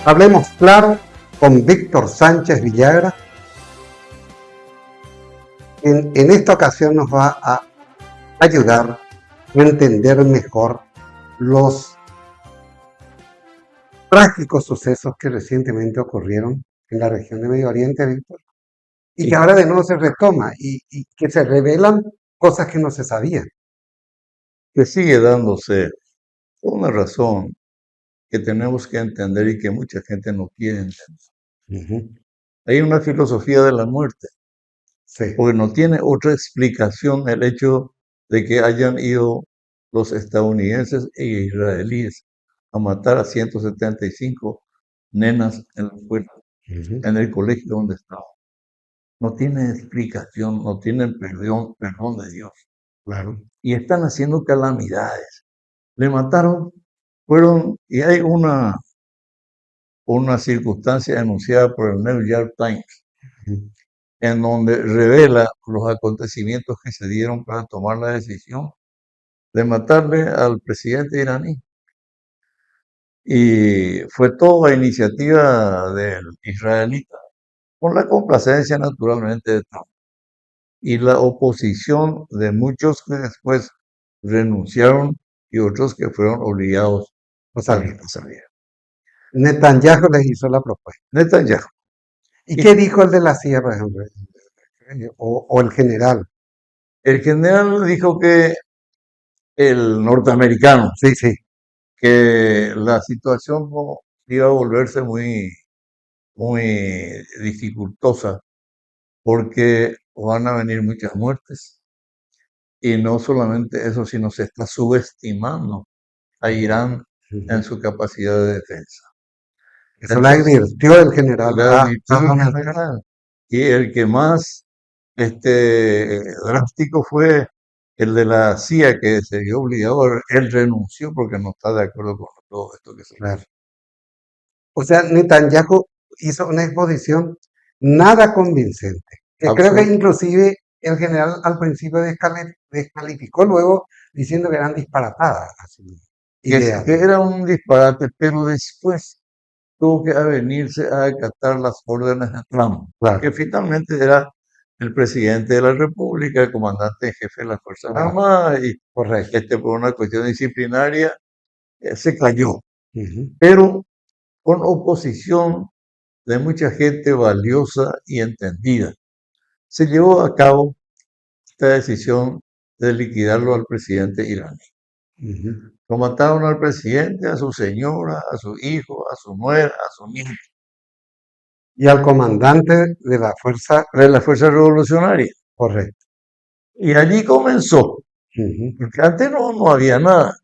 Hablemos claro con Víctor Sánchez Villagra, quien en esta ocasión nos va a ayudar a entender mejor los trágicos sucesos que recientemente ocurrieron en la región de Medio Oriente, Víctor, y que ahora de nuevo se retoma y que se revelan cosas que no se sabían. Que sigue dándose una razón que tenemos que entender y que mucha gente no quiere entender. Hay una filosofía de la muerte, Sí. porque no tiene otra explicación el hecho de que hayan ido los estadounidenses e israelíes a matar a 175 nenas en la escuela, en el colegio donde estaban. No tiene explicación, no tienen perdón de Dios. Claro. Y están haciendo calamidades. Le mataron, y hay una circunstancia anunciada por el New York Times, en donde revela los acontecimientos que se dieron para tomar la decisión de matarle al presidente iraní. Y fue toda iniciativa del israelita, con la complacencia naturalmente de Trump, y la oposición de muchos que después renunciaron y otros que fueron obligados No a sabía. salir. Netanyahu les hizo la propuesta. Netanyahu. ¿Y qué dijo el de la CIA, por ejemplo? O el general. El general dijo que el norteamericano, Sí, sí. que la situación iba a volverse muy dificultosa porque van a venir muchas muertes. Y no solamente eso, sino se está subestimando a Irán en su capacidad de defensa. Eso la advirtió el general. Y el que más drástico fue el de la CIA, que se vio obligado, él renunció porque no está de acuerdo con todo esto que se Claro. O sea, Netanyahu hizo una exposición nada convincente. Que creo que inclusive el general al principio descalificó luego diciendo que eran disparatadas. que era un disparate, pero después tuvo que venirse a acatar las órdenes de Trump, Claro. que finalmente era el presidente de la República, el comandante en jefe de las Fuerzas Armadas, y Correcto. por una cuestión disciplinaria se cayó, pero con oposición de mucha gente valiosa y entendida. Se llevó a cabo esta decisión de liquidarlo al presidente iraní. Lo mataron al presidente, a su señora, a su hijo, a su nuera, a su nieto. Y al comandante de la fuerza. De la fuerza revolucionaria. Correcto. Y allí comenzó, porque antes no había nada.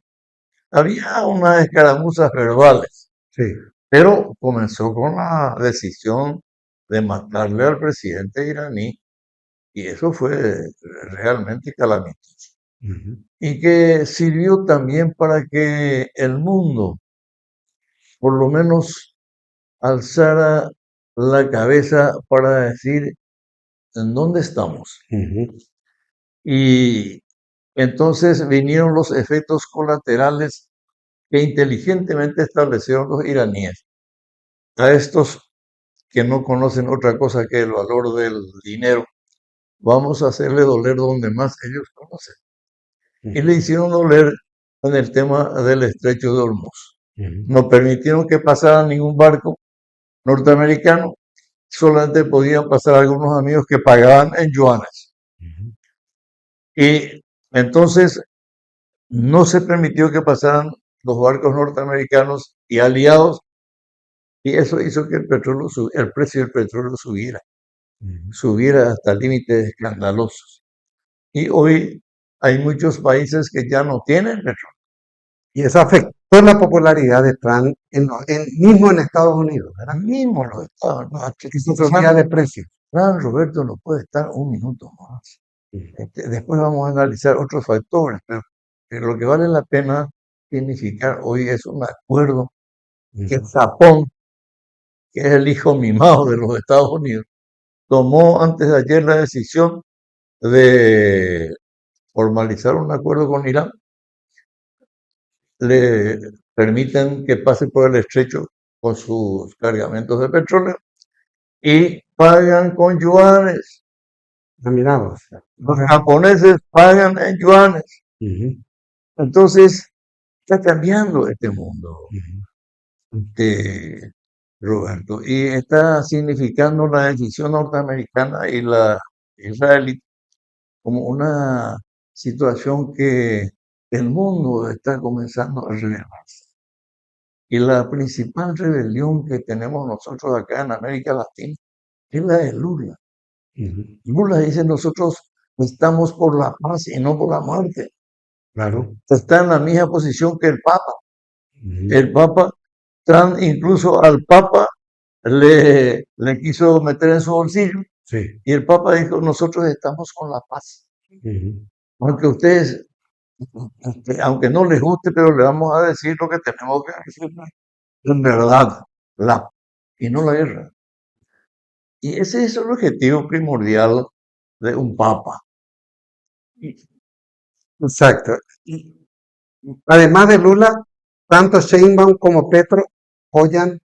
Había unas escaramuzas verbales. Sí. Pero comenzó con la decisión de matarle al presidente iraní, y eso fue realmente calamitoso. Y que sirvió también para que el mundo, por lo menos, alzara la cabeza para decir en dónde estamos. Y entonces vinieron los efectos colaterales que inteligentemente establecieron los iraníes. A estos que no conocen otra cosa que el valor del dinero, vamos a hacerle doler donde más ellos conocen. Y le hicieron doler en el tema del estrecho de Hormuz. No permitieron que pasara ningún barco norteamericano, solamente podían pasar algunos amigos que pagaban en yuanes. Y entonces no se permitió que pasaran los barcos norteamericanos y aliados, y eso hizo que el precio del petróleo subiera hasta límites escandalosos. Y hoy hay muchos países que ya no tienen petróleo. Y eso afectó la popularidad de Trump mismo en Estados Unidos, ¿verdad? Mismo los Estados Unidos. Su subida de precios. Roberto, no puede estar un minuto más. Después vamos a analizar otros factores, pero lo que vale la pena significar hoy es un acuerdo que Japón, que es el hijo mimado de los Estados Unidos, tomó antes de ayer la decisión de formalizar un acuerdo con Irán. Le permiten que pase por el estrecho con sus cargamentos de petróleo y pagan con yuanes. Mira vos. Los japoneses pagan en yuanes. Ujú, Entonces, está cambiando este mundo, ujú. Roberto, y está significando la decisión norteamericana y la israelí como una situación que el mundo está comenzando a revelarse. Y la principal rebelión que tenemos nosotros acá en América Latina es la de Lula. Ujú, Lula dice, nosotros estamos por la paz y no por la muerte. claro. Está en la misma posición que el Papa. Ujú, El Papa, incluso al Papa le quiso meter en su bolsillo sí. y el Papa dijo, nosotros estamos con la paz. Ujú, Aunque ustedes, aunque no les guste, pero le vamos a decir lo que tenemos que decir. En verdad, la y no la guerra. Y ese es el objetivo primordial de un papa. Y exacto. Y además de Lula, tanto Sheinbaum como Petro apoyan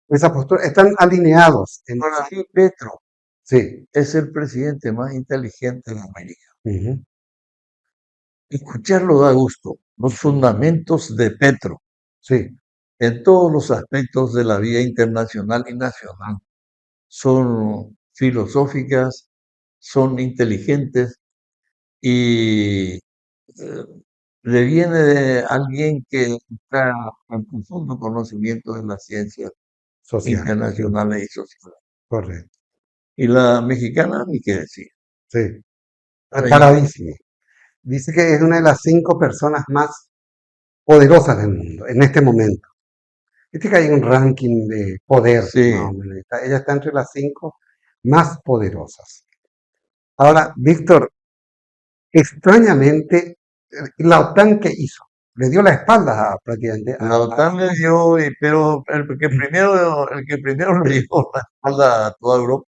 esa postura, están alineados en para mí, Petro sí. es el presidente más inteligente de América. Ujú, Escucharlo da gusto. Los fundamentos de Petro sí. en todos los aspectos de la vida internacional y nacional son filosóficas, son inteligentes y le viene de alguien que está en profundo conocimiento de las ciencias Social. internacionales y sociales. Correcto. Y la mexicana, ni qué decir. Sí. Ahí, Preparadísimo. Dice que es una de las 5 personas más poderosas del mundo en este momento. Viste que hay un ranking de poder, más sí, o menos. Ella está entre las 5 más poderosas. Ahora, Víctor, extrañamente, la OTAN que hizo, le dio la espalda prácticamente la OTAN le dio, pero el que primero le dio la espalda a toda Europa.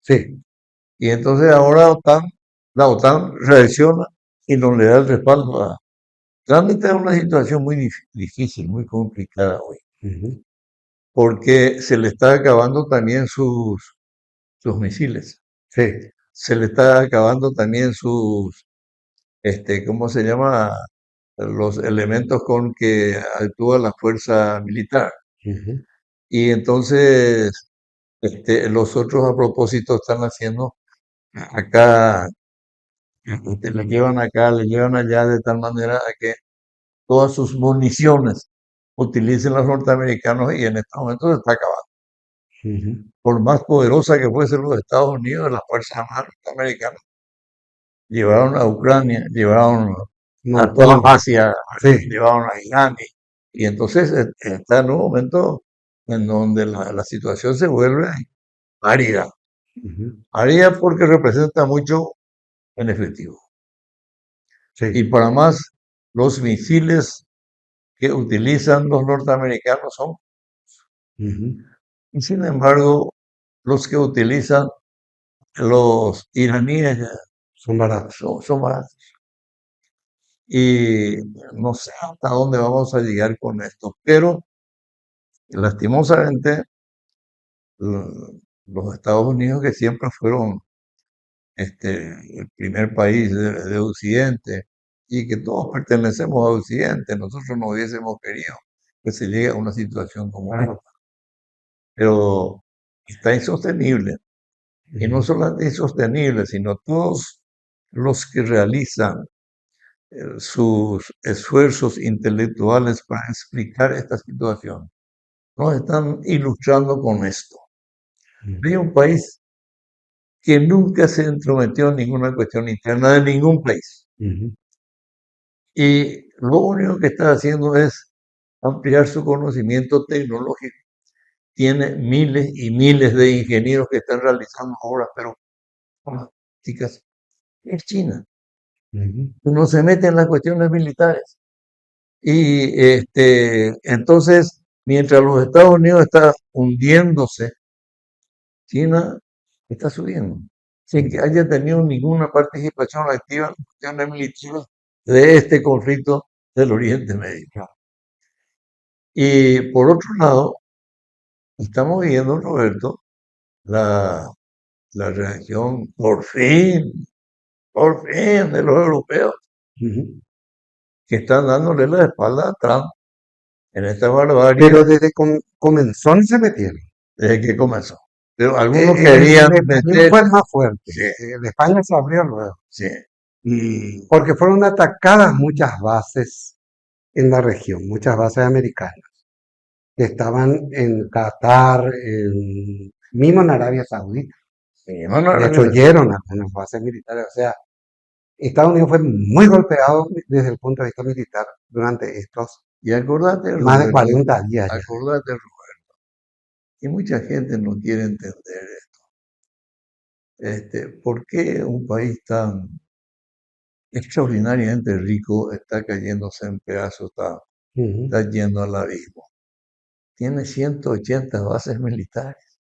sí, Y entonces ahora la OTAN reacciona y no le da el respaldo a. Realmente es una situación muy difícil, muy complicada hoy, ujú, porque se le está acabando también sus misiles, sí, se le está acabando también ¿cómo se llama? Los elementos con que actúa la fuerza militar. ujú, Y entonces, los otros a propósito están haciendo acá, le llevan allá de tal manera a que todas sus municiones utilicen los norteamericanos y en este momento se está acabando. ujú. Por más poderosa que fuesen los Estados Unidos, las Fuerzas Armadas norteamericanas llevaron a Ucrania, llevaron Un a toda montón, Asia, sí, llevaron a Irán. Y entonces está en un momento en donde la situación se vuelve árida. ujú, Árida porque representa mucho en efectivo. Y sí, para más, los misiles que utilizan los norteamericanos son, ujú. y sin embargo, los que utilizan los iraníes Son baratos. son baratos. Y no sé hasta dónde vamos a llegar con esto, pero lastimosamente los Estados Unidos, que siempre fueron el primer país de Occidente y que todos pertenecemos a Occidente, nosotros no hubiésemos querido que se llegue a una situación como esta, pero está insostenible. Y no Ujú, solamente insostenible, sino todos los que realizan sus esfuerzos intelectuales para explicar esta situación nos están ilustrando con esto. Hay un país que nunca se entrometió en ninguna cuestión interna de ningún país. ujú, Y lo único que está haciendo es ampliar su conocimiento tecnológico. Tiene miles y miles de ingenieros que están realizando obras, pero fantásticas. Es China. ujú. No se mete en las cuestiones militares. Y entonces, mientras los Estados Unidos está hundiéndose, China está subiendo, sin que haya tenido ninguna participación activa en cuestiones militares de este conflicto del Oriente Medio. Y por otro lado, estamos viendo, Roberto, la, la reacción por fin, de los europeos, Ujú. que están dándole la espalda a Trump en esta barbarie Pero desde comenzó y se metieron. desde que comenzó. Pero algunos El querían español meter, fue el más fuerte. sí, El de España se abrió luego. sí, y Porque fueron atacadas muchas bases en la región, muchas bases americanas, que estaban en Qatar, mismo en Arabia Saudita. sí, no, no, Destruyeron algunas bases militares. O sea, Estados Unidos fue muy golpeado desde el punto de vista militar durante estos y acordate, más de Roberto, 40 días ya. acordate, que mucha gente no quiere entender por qué un país tan extraordinariamente rico está cayéndose en pedazos, Ujú, está yendo al abismo. Tiene 180 bases militares.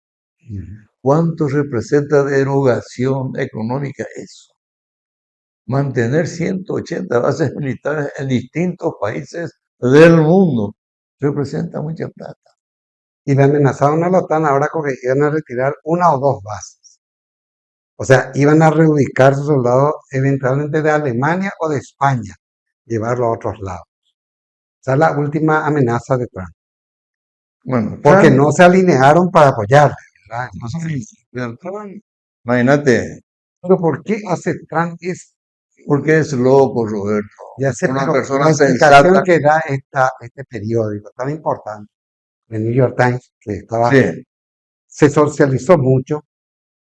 ujú. ¿Cuánto representa de erogación económica eso? Mantener 180 bases militares en distintos países del mundo representa mucha plata. Y le amenazaron a la OTAN ahora con que iban a retirar una o dos bases. O sea, iban a reubicar sus soldados eventualmente de Alemania o de España, llevarlo a otros lados. Esa es la última amenaza de Trump. Bueno, Porque Trump, no se alinearon para apoyarle, ¿verdad? Trump, imagínate, Pero ¿por qué hace Trump es? porque es loco, Roberto. Ya sé, Una pero la persona explicación sensata. que da este periódico tan importante, el New York Times, que Sí, se socializó mucho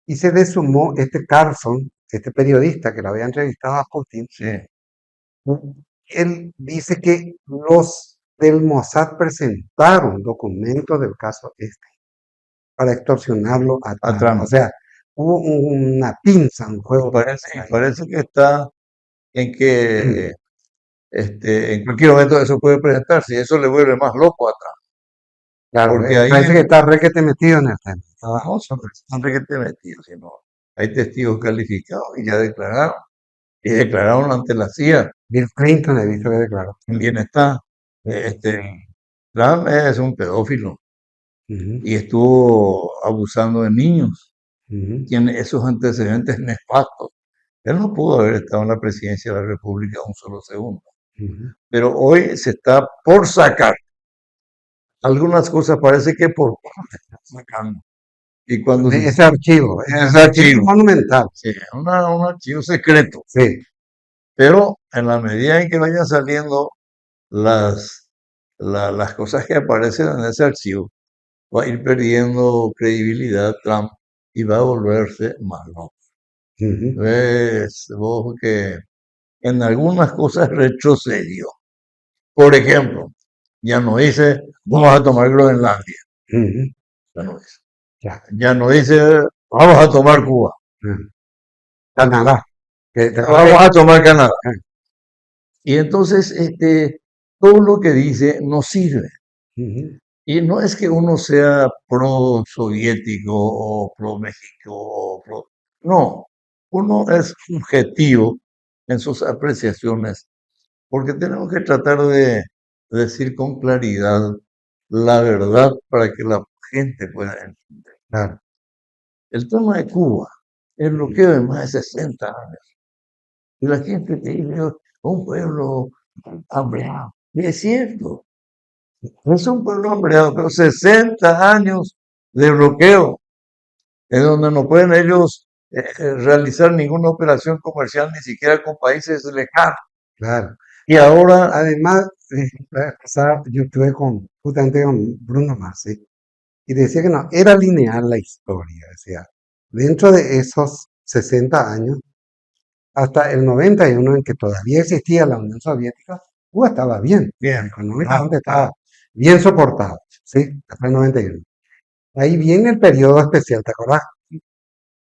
y se le sumó este Carlson, este periodista que lo había entrevistado a Putin. sí. Él dice que los del Mossad presentaron documentos del caso este para extorsionarlo a A Trump. O Trump. sea, hubo una pinza, un Y juego de parece, pinza y ahí. parece que está en que en cualquier momento eso puede presentarse y eso le vuelve más loco a Trump. Claro, Porque ahí parece que está requete metido en el tema. no son requete metidos, sino hay testigos calificados y ya declararon. Y declararon ante la CIA. Bill Clinton he visto que declaró. También está. Trump es un pedófilo Ujú, y estuvo abusando de niños. ujú, Tiene esos antecedentes nefastos. Él no pudo haber estado en la presidencia de la República un solo segundo. ujú. Pero hoy se está por sacar. Algunas cosas parece que por parte están sacando. Y cuando se Ese archivo, ese ese archivo es archivo, monumental. sí, un archivo secreto, Sí, pero en la medida en que vayan saliendo las, las cosas que aparecen en ese archivo, va a ir perdiendo credibilidad Trump y va a volverse malo. ujú, Ves vos que en algunas cosas retrocedió. Por ejemplo, ya no dice vamos a tomar Groenlandia, ujú. ya no dice. Ya, Ya no dice vamos a tomar Cuba, ujú. Canadá. ¿Te acuerdas vamos a que? tomar Canadá. Y entonces todo lo que dice no sirve. Ujú, Y no es que uno sea pro soviético o pro México o pro... No, uno es subjetivo en sus apreciaciones, porque tenemos que tratar de decir con claridad la verdad para que la gente pueda entender. claro. El tema de Cuba, el bloqueo de más de 60 años, y la gente te dice, un pueblo hambreado. Y es cierto, es un pueblo hambreado, pero 60 años de bloqueo, en donde no pueden ellos realizar ninguna operación comercial, ni siquiera con países lejanos. Claro. Y ahora, Además, la vez pasada yo estuve justamente con Bruno Masi y decía que no, era lineal la historia. Decía, dentro de esos 60 años, hasta el 91 en que todavía existía la Unión Soviética, Cuba estaba bien, bien, económicamente estaba bien soportado, ¿sí? Hasta el 91. Ahí viene el periodo especial, ¿te acordás?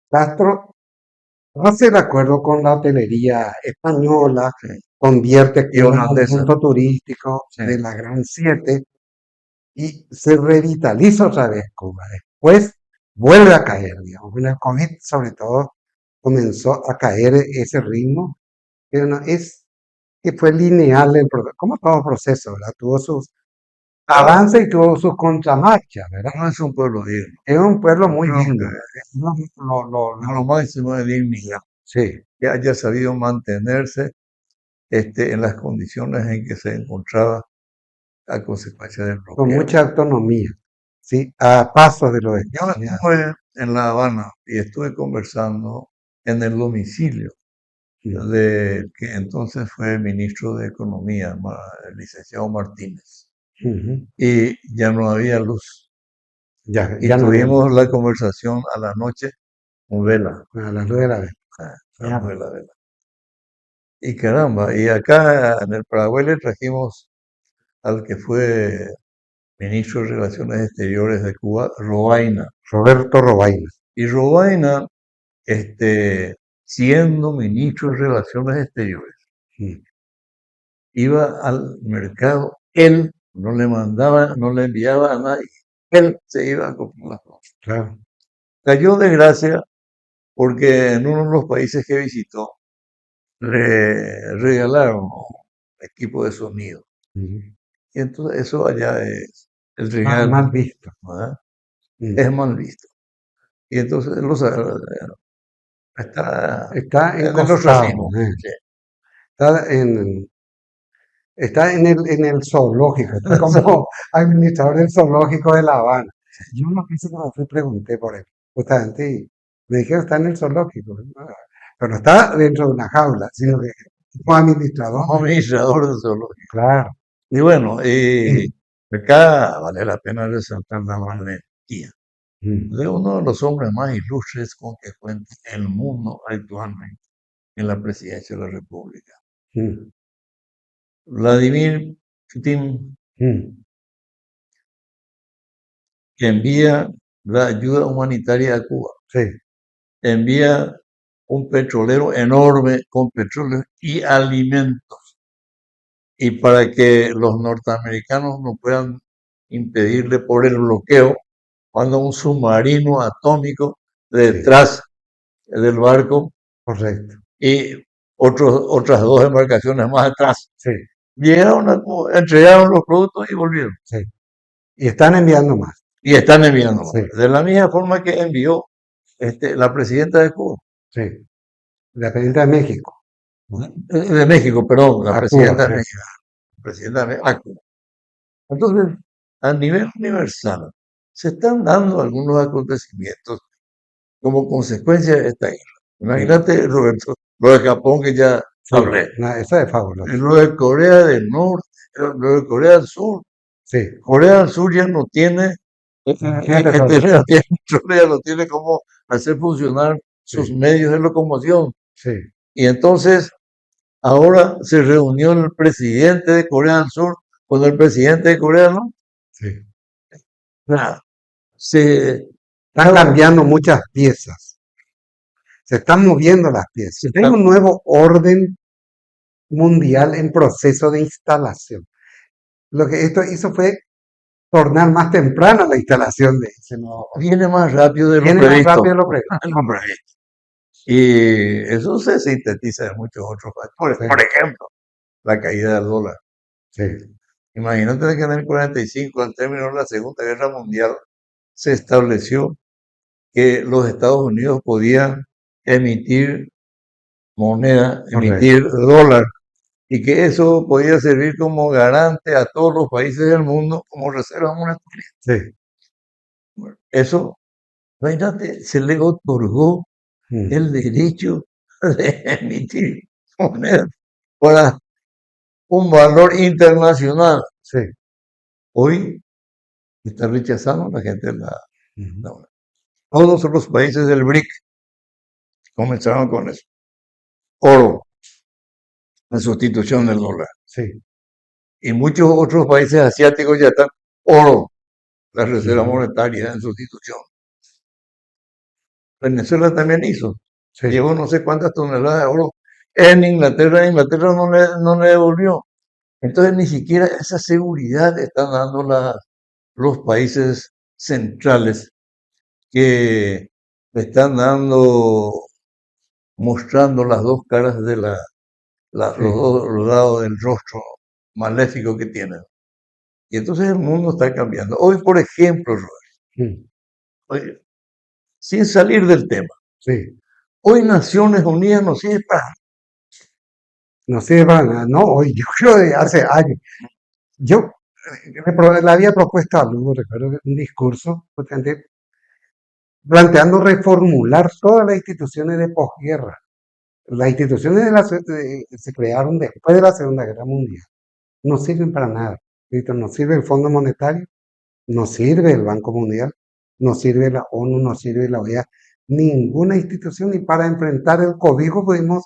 Castro hace el acuerdo con la hotelería española, sí, convierte y Cuba en un holandesa, punto turístico sí, de la Gran Siete y se revitaliza otra vez Cuba. Después vuelve a caer, digamos. Con el COVID, sobre todo, comenzó a caer ese ritmo, pero no es que fue lineal el proceso, como todo proceso, ¿verdad? Tuvo sus avanza y tuvo sus contramarchas, ¿verdad? No es un pueblo digno. Es un pueblo muy Creo digno. que Lo- lo máximo de dignidad, sí, que haya sabido mantenerse en las condiciones en que se encontraba a consecuencia del con bloqueo. mucha autonomía, sí, a pasos de los Yo Estados. estuve en La Habana y estuve conversando en el domicilio del que entonces fue ministro de Economía, el licenciado Martínez, Ujú. y ya no había luz. Ya, Y ya no había tuvimos la conversación a la noche con vela, a las 2 de la vez. a la vela. Y caramba, y acá en el Paraguay le trajimos al que fue ministro de Relaciones Exteriores de Cuba, Robaina. Roberto Robaina. Y Robaina, siendo ministro de Relaciones Exteriores, Mm, iba al mercado, él no le mandaba, no le enviaba a nadie, él se iba a comprar las cosas. claro. Cayó de gracia porque en uno de los países que visitó le regalaron equipo de sonido. Ujú. Y entonces eso allá es el Mal, regalo, mal visto. ¿verdad? Mm. Es mal visto. Y entonces está Está en el encostado, ostracismo. Sí. está en el zoológico, está como administrador del zoológico de La Habana. Yo no quise cuando fui pregunté por él, justamente, y me dijeron está en el zoológico, ¿no? Pero no está dentro de una jaula, sino que como administrador. Como administrador de zoológico. Claro. Y bueno, acá vale la pena resaltar la valentía Mm, de uno de los hombres más ilustres con que cuenta el mundo actualmente en la presidencia de la República. mm, Vladimir Putin, mm. que envía la ayuda humanitaria a Cuba, Sí, envía un petrolero enorme con petróleo y alimentos. Y para que los norteamericanos no puedan impedirle por el bloqueo, manda un submarino atómico sí, detrás del barco correcto. y otras dos embarcaciones más atrás. Sí, Llegaron, entregaron los productos y volvieron. sí. Y están enviando más. Y están enviando Sí, más. De la misma forma que envió la presidenta de Cuba. sí. La presidenta de México, De México, perdón, la a Cuba, presidenta de sí. México. Presidenta de México. Entonces, a nivel universal, se están dando algunos acontecimientos como consecuencia de esta guerra. Mm, Imagínate, Roberto, lo de Japón que ya sí, hablé, esa es fabulosa. lo de Corea del Norte, lo de Corea del Sur. Sí, Corea del Sur ya no tiene, tiene petróleo. no tiene petróleo, no tiene cómo hacer funcionar sus Sí, medios de locomoción. sí, Y entonces, ahora se reunió el presidente de Corea del Sur con el presidente de Corea del Norte. sí. Nada, se, Están cambiando muchas piezas. Se están moviendo las se piezas. Hay está un nuevo orden mundial en proceso de instalación. Lo que esto hizo fue tornar más temprana la instalación de ese nuevo orden. viene más rápido de lo Viene más previsto. rápido de lo previsto. Lo previsto. Y eso se sintetiza en muchos otros factores. Sí, Por ejemplo, la caída del dólar. sí, Imagínate que en el 45, al término de la Segunda Guerra Mundial, se estableció que los Estados Unidos podían emitir moneda, correcto. emitir dólar, y que eso podía servir como garante a todos los países del mundo como reserva monetaria. Sí. Bueno, eso, imagínate, se le otorgó Mm, el derecho de emitir moneda para un valor internacional. sí. Hoy está rechazando la gente Ujú. la- todos los países del BRIC comenzaron con eso. Oro en sustitución del dólar. Sí. Y muchos otros países asiáticos ya están oro, la reserva Ujú. monetaria en sustitución. Venezuela también hizo. Sí. Llevó no sé cuántas toneladas de oro en Inglaterra. Inglaterra no le devolvió. Entonces ni siquiera esa seguridad están dando los países centrales que están dando, mostrando las dos caras de los Sí. dos lados del rostro maléfico que tienen. Y entonces el mundo está cambiando. Hoy, por ejemplo, Robert, Mm, hoy, sin salir del tema, sí, hoy Naciones Unidas nos sirve para... no sirve para nada. No, hoy yo creo de hace años. Yo le había propuesto a Lugo, recuerdo, un discurso justamente planteando reformular todas las instituciones de posguerra. Las instituciones se crearon después de la Segunda Guerra Mundial. No sirven para nada. ¿Listo? No sirve el Fondo Monetario, no sirve el Banco Mundial, no sirve la ONU, no sirve la OEA, ninguna institución. Y para enfrentar el cobijo pudimos,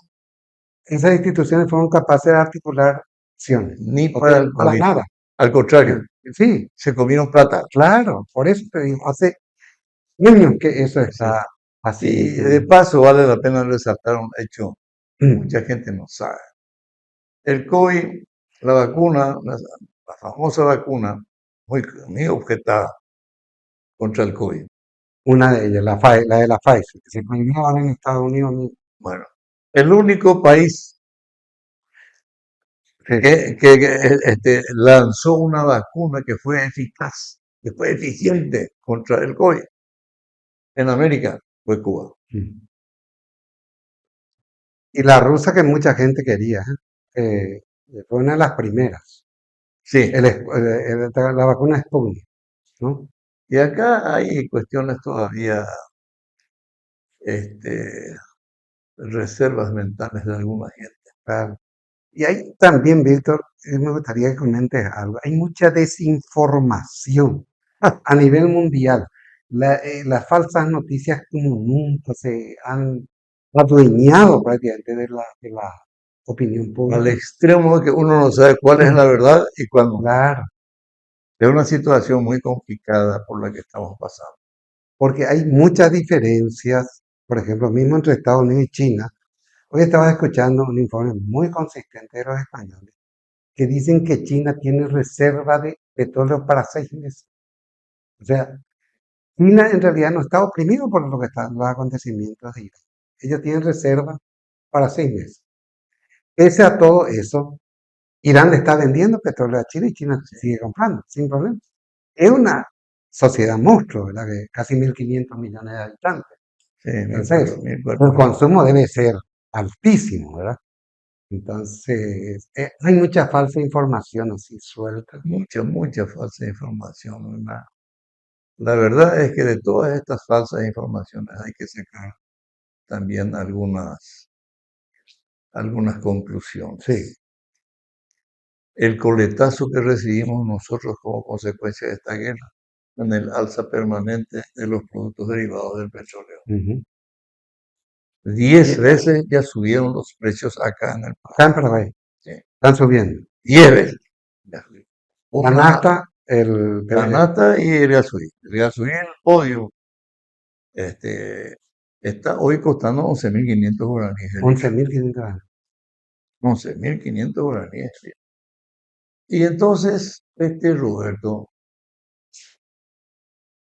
esas instituciones fueron capaces de articular acciones. Ni ¿Ok? para el Para COVID. nada. Al contrario, Sí, se comieron plata. claro, por eso te digo, hace años que eso Sí. está Y así. de paso vale la pena resaltar un hecho que Mm, mucha gente no sabe. El COVID, la vacuna, la famosa vacuna, muy objetada contra el COVID. Una de ellas, la de la Pfizer, que se prohibió ahora en Estados Unidos. Bueno, el único país Sí, que lanzó una vacuna que fue eficaz, que fue eficiente contra el COVID en América fue Cuba. mm. Y la rusa que mucha gente quería, fue una de las primeras, Sí, la vacuna Sputnik, ¿no? y acá hay cuestiones todavía, este, reservas mentales de alguna gente. Claro. Y hay también, Víctor, me gustaría que comentes algo, hay mucha desinformación a nivel mundial. Las falsas noticias como nunca se han adueñado prácticamente de la opinión Al pública. extremo de que uno no sabe cuál es la verdad y cuál no. Claro, Es una situación muy complicada por la que estamos pasando. porque hay muchas diferencias, por ejemplo, mismo entre Estados Unidos y China. Hoy estaba escuchando un informe muy consistente de los españoles que dicen que China tiene reserva de petróleo para 6 meses. O sea, China en realidad no está oprimido por lo que están los acontecimientos de Irán. Ellos tienen reserva para 6 meses. Pese a todo eso, Irán le está vendiendo petróleo a China y China sigue comprando sin problema. Es una sociedad monstruo, ¿verdad? Que casi 1.500 millones de habitantes. Sí, Entonces, el 1400. consumo debe ser altísimo, ¿verdad? Entonces, hay mucha falsa información así suelta. Mucha falsa información, ¿verdad? La verdad es que de todas estas falsas informaciones hay que sacar también algunas Sí, conclusiones. El coletazo que recibimos nosotros como consecuencia de esta guerra en el alza permanente de los productos derivados del petróleo. ujú. 10 Y veces ya subieron los precios acá en el acá en país. Paraguay Sí, están subiendo. 10 veces. Ya subieron. La Otra, nafta, el, la nata y el gasoil. El gasoil odio este, está hoy costando 11.500 guaraníes el litro. 11.500 años. 11.500 guaraníes. Sí. Y entonces, Roberto,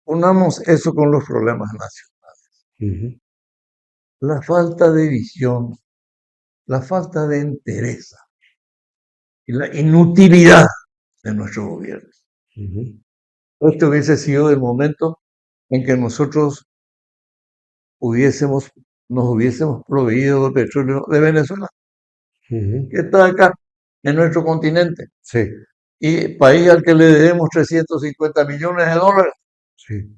unamos eso con los problemas nacionales. Ujú, La falta de visión, la falta de entereza y la inutilidad de nuestro gobierno. ujú, Este hubiese sido el momento en que nosotros hubiésemos, nos hubiésemos proveído de petróleo de Venezuela, ujú. que está acá, en nuestro continente, Sí, y país al que le debemos 350 millones de dólares, sí.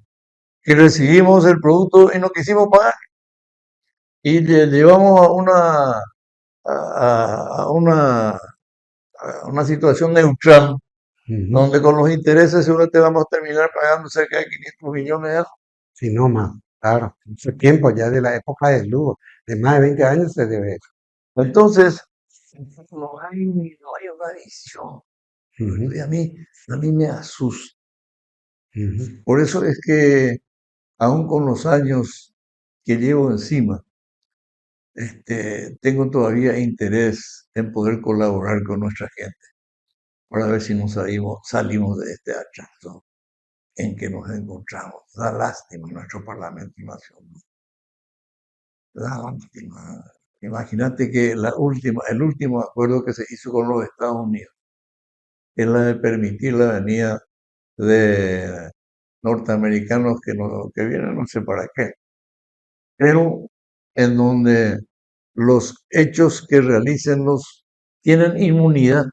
y recibimos el producto y no quisimos pagar, y le llevamos a una situación neutral, Ujú. donde con los intereses seguramente vamos a terminar pagando cerca de 500 millones de dólares. Sí, no más. Claro, mucho tiempo ya de la época del Lugo, de más de 20 años se debe eso. Entonces, no hay una visión. Ujú, Y a mí me asusta. ujú, Por eso es que, aún con los años que llevo encima, tengo todavía interés en poder colaborar con nuestra gente para ver si nos salimos de este atraso en que nos encontramos. Da lástima nuestro Parlamento Nacional. Da lástima. Imagínate que el último acuerdo que se hizo con los Estados Unidos es la de permitir la venida de norteamericanos que vienen no sé para qué, pero en donde los hechos que realicen los tienen inmunidad,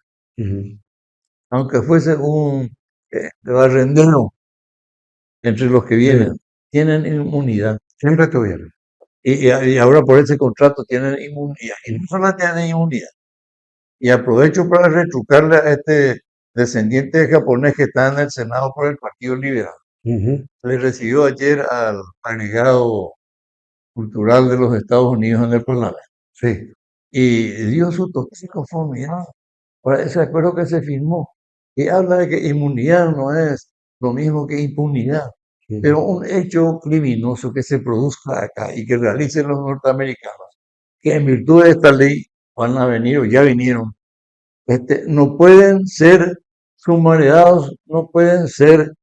aunque fuese un barrendero entre los que vienen, tienen inmunidad. Siempre tuvieron. Y ahora por ese contrato tienen inmunidad. Y no solo tienen inmunidad. Y aprovecho para retrucarle a este descendiente de japonés que está en el Senado por el Partido Liberal. Le recibió ayer al agregado cultural de los Estados Unidos en el Parlamento. Sí. Y dio su total conformidad para ese acuerdo que se firmó. Y habla de que inmunidad no es lo mismo que impunidad. Pero un hecho criminoso que se produzca acá y que realicen los norteamericanos, que en virtud de esta ley van a venir o ya vinieron, no pueden ser sumariados, no pueden ser,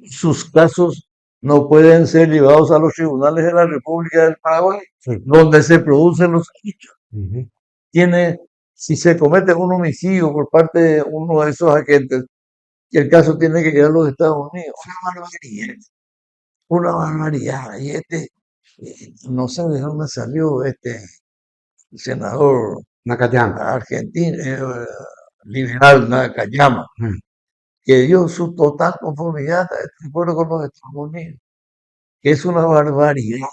sus casos no pueden ser llevados a los tribunales de la República del Paraguay, donde se producen los hechos. Si se comete un homicidio por parte de uno de esos agentes, el caso tiene que ir a los Estados Unidos. Una barbaridad. Y no sé de dónde salió este senador Nakayama. argentino, liberal Nakayama, que dio su total conformidad a este acuerdo con los Estados Unidos, que es una barbaridad.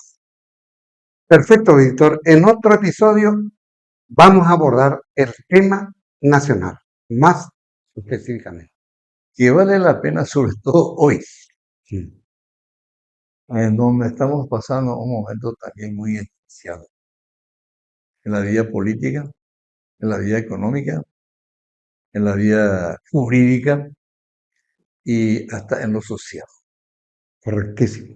Perfecto, Víctor. En otro episodio vamos a abordar el tema nacional, más específicamente. Que vale la pena, sobre todo hoy, en donde estamos pasando un momento también muy especial en la vida política, en la vida económica, en la vida jurídica y hasta en lo social. Correctísimo.